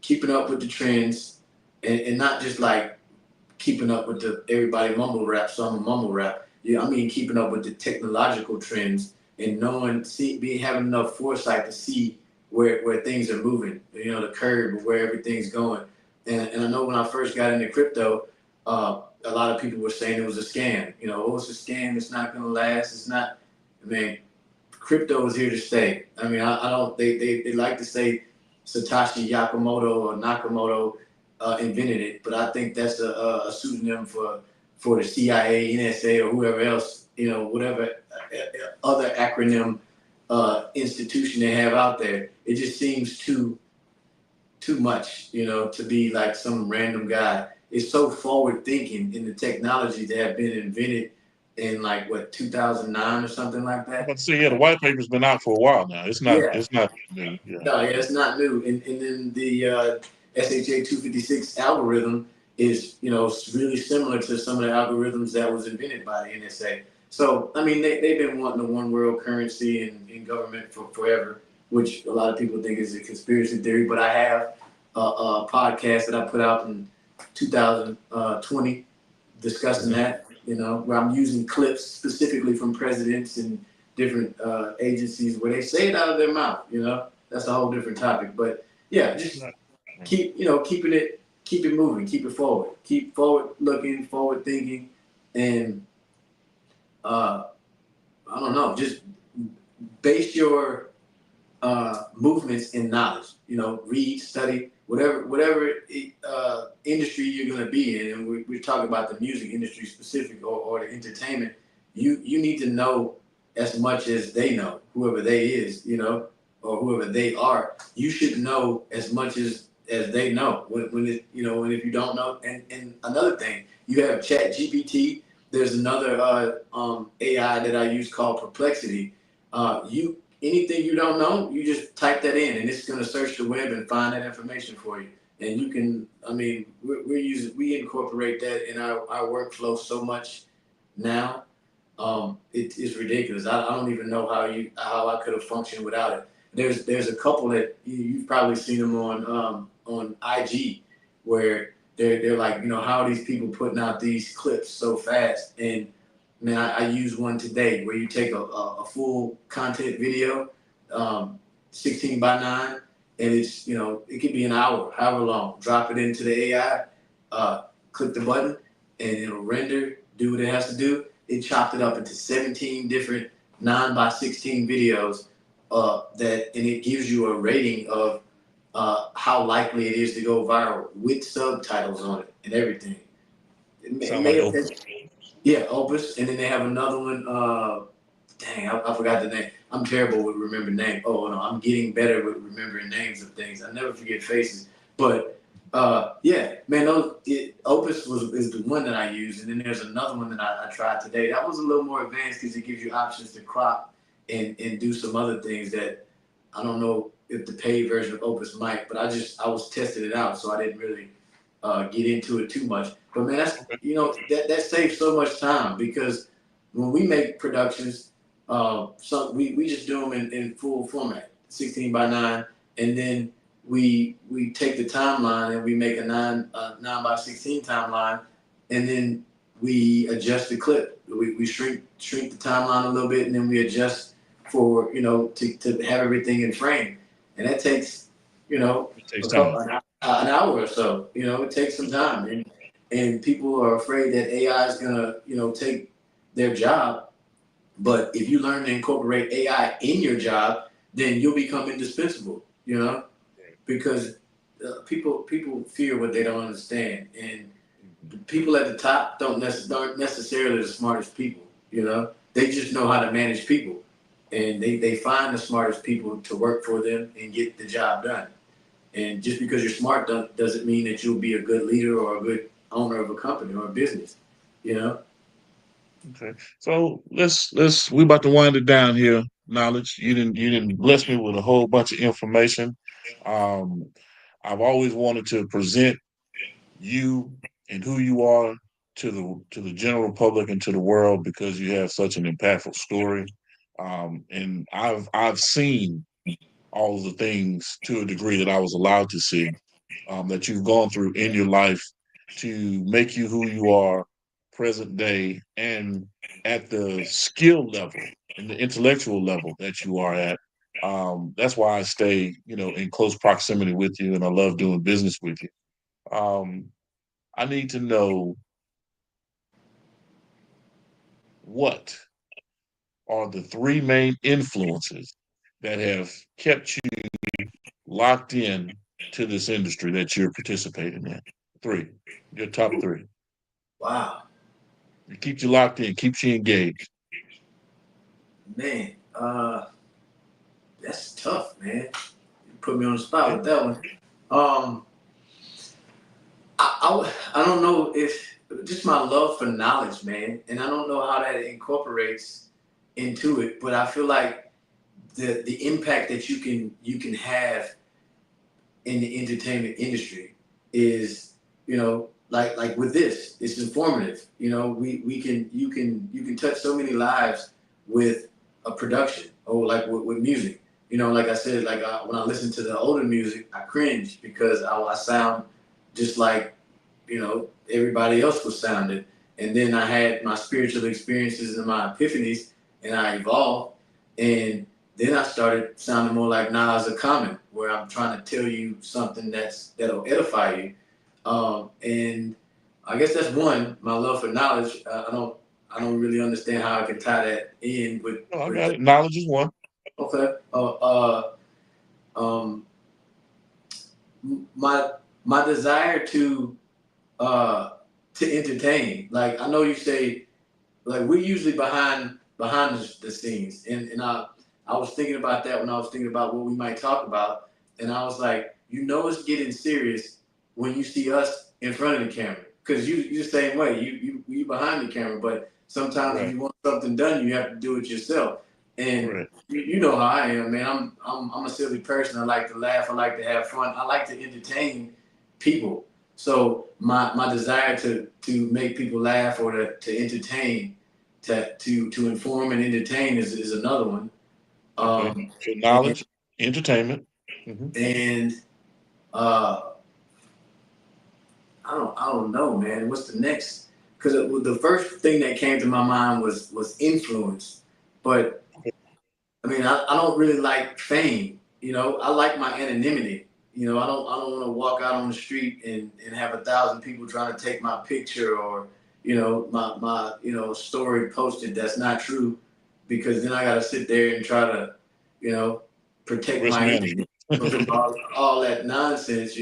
keeping up with the trends, and not just like keeping up with everybody mumble rap, some mumble rap. Yeah, I mean keeping up with the technological trends and having enough foresight to see where things are moving. The curve of where everything's going. And I know when I first got into crypto, a lot of people were saying it was a scam. It's a scam. It's not going to last. It's not. I mean, crypto is here to stay. I mean, I don't. They like to say Satoshi Nakamoto or Nakamoto invented it, but I think that's a pseudonym for the CIA, NSA, or whoever else, whatever other acronym institution they have out there. It just seems too too much, to be like some random guy. It's so forward thinking in the technology that have been invented in like what 2009 or something like I'm about that. to say, yeah, the white paper's been out for a while now. It's not. Yeah, It's not new. Yeah. no, yeah, it's not new. And then the SHA 256 algorithm is, really similar to some of the algorithms that was invented by the NSA. So, I mean, they've been wanting a one world currency in government for forever, which a lot of people think is a conspiracy theory. But I have a podcast that I put out in 2020 discussing that, where I'm using clips specifically from presidents and different agencies where they say it out of their mouth. That's a whole different topic. But yeah, just keep it moving, keep it forward, keep forward looking, forward thinking, and I don't know, just base your movements in knowledge. Read, study, whatever industry you're going to be in. And we're talking about the music industry specific or the entertainment. You need to know as much as they know, whoever they is, or whoever they are. You should know as much as they know. When if you don't know, and another thing, you have Chat GPT. There's another AI that I use called Perplexity. You Anything you don't know, you just type that in, and it's going to search the web and find that information for you. And you can, I mean, we incorporate that in our workflow so much now. It's ridiculous. I don't even know how I could have functioned without it. There's a couple that you've probably seen them on IG where they're like, how are these people putting out these clips so fast? And man, I use one today where you take a full content video, 16 by 9, and it could be an hour, however long. Drop it into the AI, click the button, and it'll render, do what it has to do. It chopped it up into 17 different 9 by 16 videos, and it gives you a rating of how likely it is to go viral with subtitles on it and everything. It Sound may like have Opus. taken. Yeah, Opus, and then they have another one. Dang, I forgot the name. I'm terrible with remembering names. Oh no, I'm getting better with remembering names of things. I never forget faces. But yeah, man, Opus is the one that I use, and then there's another one that I tried today. That was a little more advanced because it gives you options to crop and do some other things that I don't know if the paid version of Opus might. But I was testing it out, so I didn't really get into it too much. But man, Okay. that saves so much time because when we make productions, we just do them in full format, 16 by 9, and then we take the timeline and we make a 9 by 16 timeline, and then we adjust the clip. We shrink the timeline a little bit, and then we adjust for to have everything in frame, and that takes It takes a time. couple an hour or so. It takes some time, and people are afraid that AI is gonna take their job. But if you learn to incorporate AI in your job, then you'll become indispensable. Because people fear what they don't understand, and the people at the top aren't necessarily the smartest people. They just know how to manage people, and they find the smartest people to work for them and get the job done. And just because you're smart doesn't mean that you'll be a good leader or a good owner of a company or a business. You know? Okay. So we about to wind it down here. Knowledge. You didn't bless me with a whole bunch of information. Um, I've always wanted to present you and who you are to the general public and to the world because you have such an impactful story. And I've seen all of the things to a degree that I was allowed to see, that you've gone through in your life to make you who you are present day and at the skill level and the intellectual level that you are at. That's why I stay, in close proximity with you and I love doing business with you. Um, I need to know what are the three main influences that have kept you locked in to this industry that you're participating in? Three, your top three. Wow, It keeps you locked in, keeps you engaged. man, that's tough, man. You put me on the spot Yeah. with that one. Um, I don't know if just my love for knowledge, man, and I don't know how that incorporates into it, but I feel like the impact that you can have in the entertainment industry is, like with this, it's informative. We can you can touch so many lives with a production or like with music. Like I said, like when I listen to the older music, I cringe because I sound just like everybody else was sounding. And then I had my spiritual experiences and my epiphanies, and I evolved. And then I started sounding more like Nas or Common, where I'm trying to tell you something that'll edify you. And I guess that's one, my love for knowledge. I don't really understand how I can tie that in with No, I got it. Knowledge is one. okay. Um, my my desire uh to entertain. Like I know you say, like we're usually behind the scenes, and I was thinking about that when I was thinking about what we might talk about, and I was like, it's getting serious when you see us in front of the camera, because you the same way. You behind the camera, but sometimes if Right. you want something done, you have to do it yourself. And Right. you know how I am, man. I'm a silly person. I like to laugh. I like to have fun. I like to entertain people. So my desire to make people laugh or to entertain, to inform and entertain is another one. Okay. Um, So and knowledge, entertainment. Hmm. and uh, I don't know, man. What's the next? Because the first thing that came to my mind was influence, but I mean I don't really like fame. I like my anonymity. I don't want to walk out on the street and have 1,000 people trying to take my picture or my story posted that's not true, because then I got to sit there and try to you know protect Risk my image management. from all that nonsense.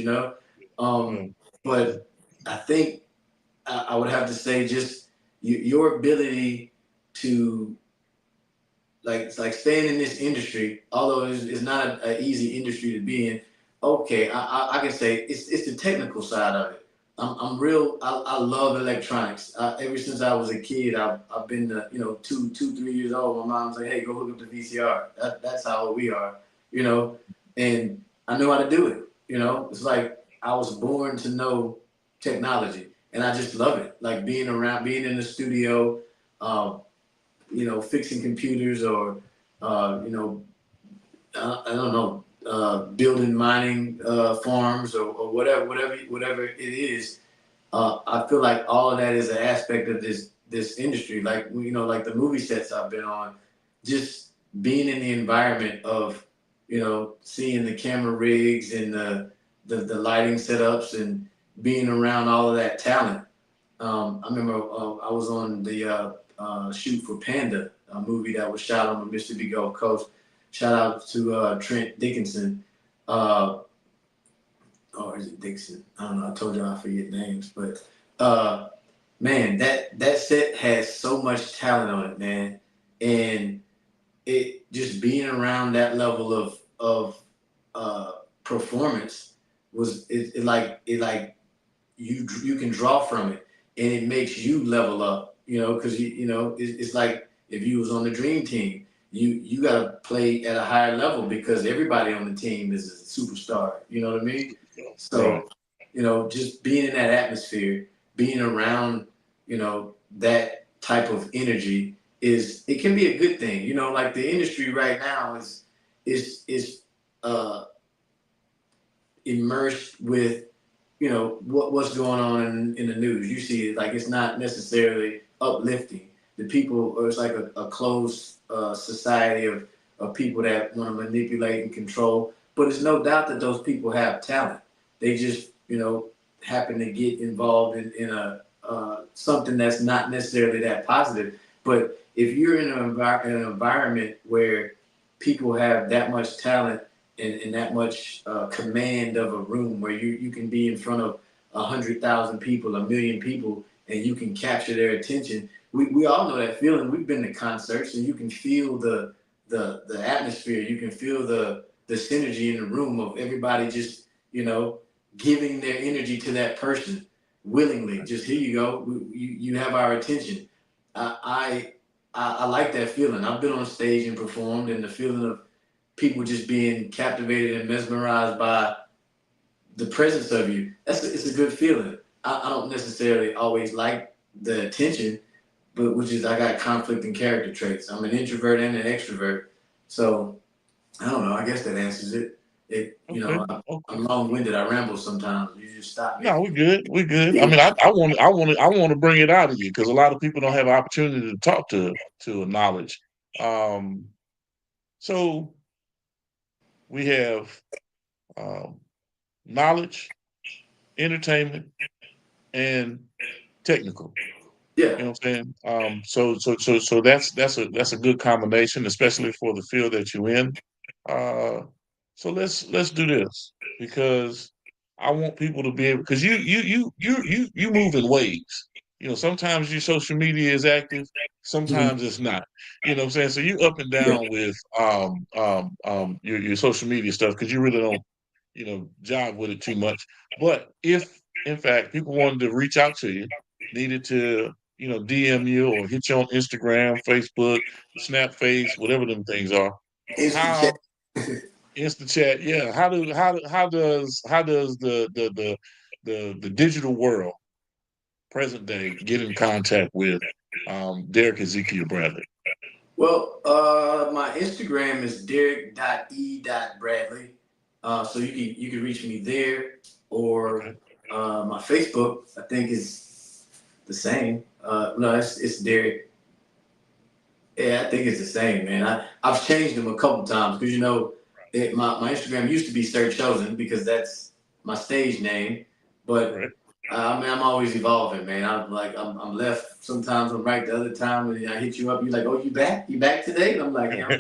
Um, Mm. but I think I would have to say just your ability to like staying in this industry, although it's not an easy industry to be in. Okay, I can say it's the technical side of it. I'm real. I love electronics. Ever since I was a kid, I've been 2, 3 years old. My mom's like, hey, go hook up the VCR. That's how old we are, you know. And I know how to do it. It's like I was born to know technology, and I just love it. Like being in the studio. Um, fixing computers or, I don't know, building mining farms or whatever it is. I feel like all of that is an aspect of this industry. Like like the movie sets I've been on, just being in the environment of seeing the camera rigs and the lighting setups and being around all of that talent. I remember I was on the shoot for Panda, a movie that was shot on the Mississippi Gulf Coast. Shout out to Trent Dickinson. Uh, or is it Dixon? I don't know. I told you I forget names, but uh, man, that set has so much talent on it, man, and it just being around that level of performance was it like you can draw from it, and it makes you level up. Because it's like if you was on the dream team, you got to play at a higher level because everybody on the team is a superstar. You know what I mean? Right. So just being in that atmosphere, being around that type of energy it can be a good thing. Like the industry right now is uh, immersed with what's going on in the news. You see it like it's not necessarily uplifting. The people, or it's like a closed society of people that want to manipulate and control. But it's no doubt that those people have talent. They just happen to get involved in a something that's not necessarily that positive. But if you're in an environment where people have that much talent and that much command of a room where you can be in front of 100,000 people, 1,000,000 people, and you can capture their attention. We all know that feeling. We've been to concerts and you can feel the atmosphere. You can feel the synergy in the room of everybody just you know, giving their energy to that person willingly. Just here you go. You have our attention. I, I like that feeling. I've been on stage and performed, and the feeling of people just being captivated and mesmerized by the presence of you. It's a good feeling. I don't necessarily always like the attention, but which is I got conflicting character traits. I'm an introvert and an extrovert, so I don't know. I guess that answers it. Okay. I'm Okay. long winded. I ramble sometimes. You just stop me. No, we're good. We're good. I mean, I want to bring it out of you because a lot of people don't have an opportunity to talk to a knowledge. Um, so we have um, knowledge, entertainment, and technical. Yeah. You know what I'm saying? So that's a good combination, especially for the field that you're in. Uh, so let's do this because I want people to be able because you move in waves. Sometimes your social media is active, Mhm. sometimes it's not. You know what I'm saying? So you up and Yeah. down with your social media stuff because you really don't jive with it too much. But if in fact people wanted to reach out to you, needed to DM you or hit you on Instagram, Facebook, Snapface, whatever them things are, Instant chat. how instant chat, yeah. How does the digital world, present day, get in contact with Derek Ezekiel Bradley? Well, my Instagram is derek.e.bradley. So you can reach me there, or Okay. my Facebook I think is the same. No, it's Derek. Yeah, I think it's the same, man. I've changed them a couple times because my Instagram used to be Sir Chosen because that's my stage name, but Right. I mean I'm always evolving, man. I'm left sometimes, I'm right the other time, and I hit you up. You're like, oh, you back? You back today? And I'm like, yeah, I'm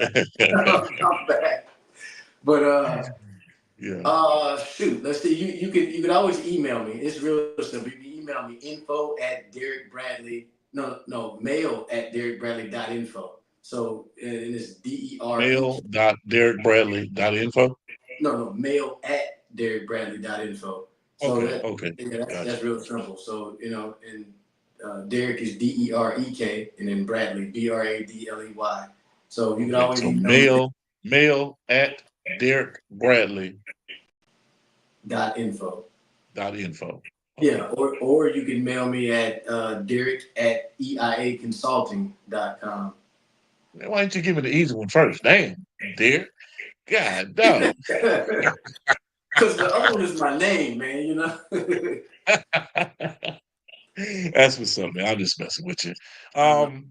back. But Yeah. shoot, let's see. You could always email me. It's real simple. You can email me info@DerekBradley. No, mail@DerekBradley.info. So and it's DERE. Mail.derekbradley.info. No, mail@DerekBradley.info. So Okay. Okay. yeah, that's Gotcha. real simple. So and Derek is DEREK, and then Bradley BRADLEY. So you can Okay. always So email me mail at derekbradley.info. .info. Okay. Yeah, or you can mail me at Derek@EIAconsulting.com. Man, why didn't you give me the easy one first? Damn, Derek. God dog. Because the other one is my name, man. That's what's up, man. I'm just messing with you. Uh, Um,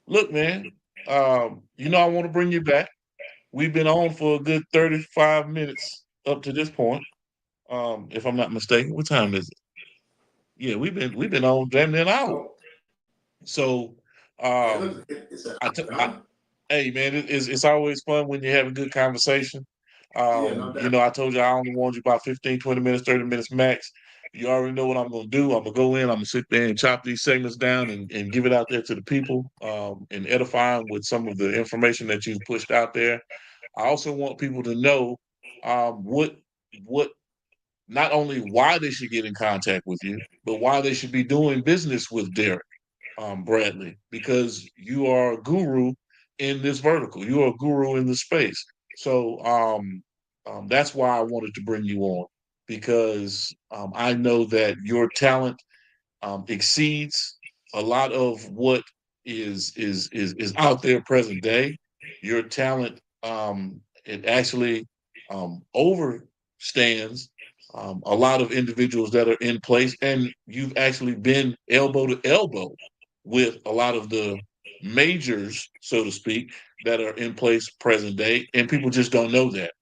Look, man. I want to bring you back. We've been on for a good 35 minutes up to this point. If I'm not mistaken. What time is it? Yeah, we've been on damn near an hour. oh, So, yeah, um, it's a I, t- I done. hey man, it's always fun when you have a good conversation. Yeah, no doubt. I told you I only want you about 15, 20 minutes, 30 minutes max. You already know what I'm gonna do. I'm gonna go in, I'm gonna sit there and chop these segments down and give it out there to the people, and edify them with some of the information that you've pushed out there. I also want people to know what not only why they should get in contact with you, but why they should be doing business with Derek Bradley, because you are a guru in this vertical. You are a guru in this space. So that's why I wanted to bring you on, because I know that your talent exceeds a lot of what is out there present day. Your talent, it actually overstands a lot of individuals that are in place, and you've actually been elbow to elbow with a lot of the majors, so to speak, that are in place present day, and people just don't know that.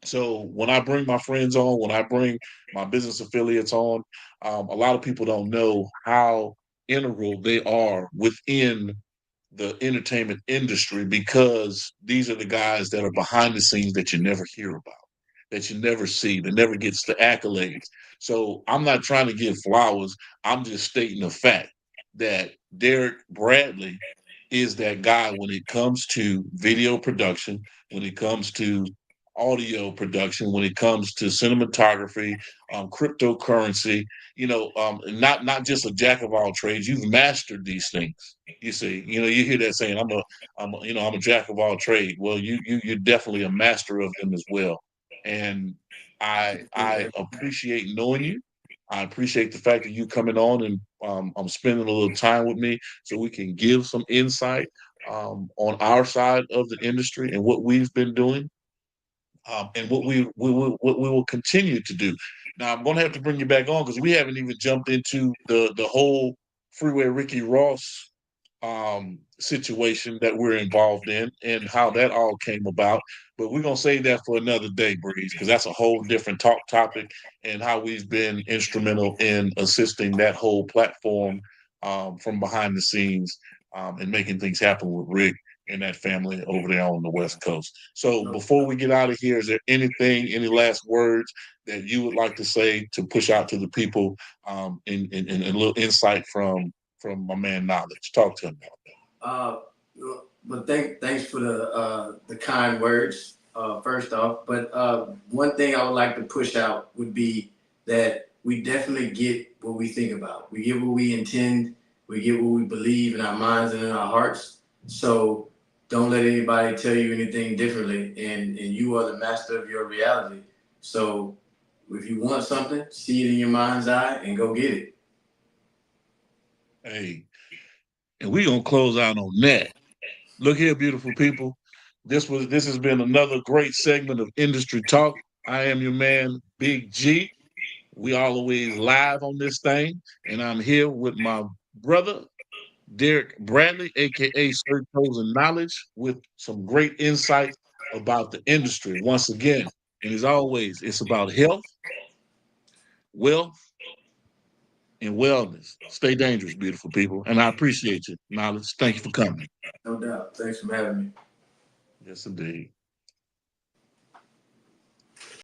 So when I bring my friends on, when I bring my business affiliates on, a lot of people don't know how integral they are within the entertainment industry, because these are the guys that are behind the scenes that you never hear about, that you never see, that never gets the accolades. So I'm not trying to give flowers. I'm just stating the fact that Derek Bradley is that guy when it comes to video production, when it comes to audio production, when it comes to cinematography, cryptocurrency. Not just a jack of all trades. You've mastered these things. You see, you hear that saying, I'm a jack of all trade. Well, you're definitely a master of them as well. And I appreciate knowing you. I appreciate the fact that you coming on and I'm spending a little time with me so we can give some insight on our side of the industry and what we've been doing, and what we will continue to do. Now I'm going to have to bring you back on because we haven't even jumped into the whole Freeway Ricky Ross situation that we're involved in and how that all came about. But we're gonna save that for another day, Breeze, because that's a whole different topic and how we've been instrumental in assisting that whole platform from behind the scenes, and making things happen with Rick and that family over there on the West Coast. So before we get out of here, is there any last words that you would like to say to push out to the people, in a little insight from my man Knowledge? Talk to him. Uh, but thanks for the kind words, first off. But one thing I would like to push out would be that we definitely get what we think about. We get what we intend. We get what we believe in our minds and in our hearts. So don't let anybody tell you anything differently. And you are the master of your reality. So if you want something, see it in your mind's eye and go get it. Hey, and we're gonna close out on that. Look here, beautiful people. This has been another great segment of Industry Talk. I am your man, Big G. We always live on this thing, and I'm here with my brother, Derek Bradley, aka Sir Chosen Knowledge, with some great insight about the industry. Once again, and as always, it's about health, wealth, and wellness. Stay dangerous, beautiful people. And I appreciate you, Knowledge. Thank you for coming. No doubt. Thanks for having me. Yes, indeed.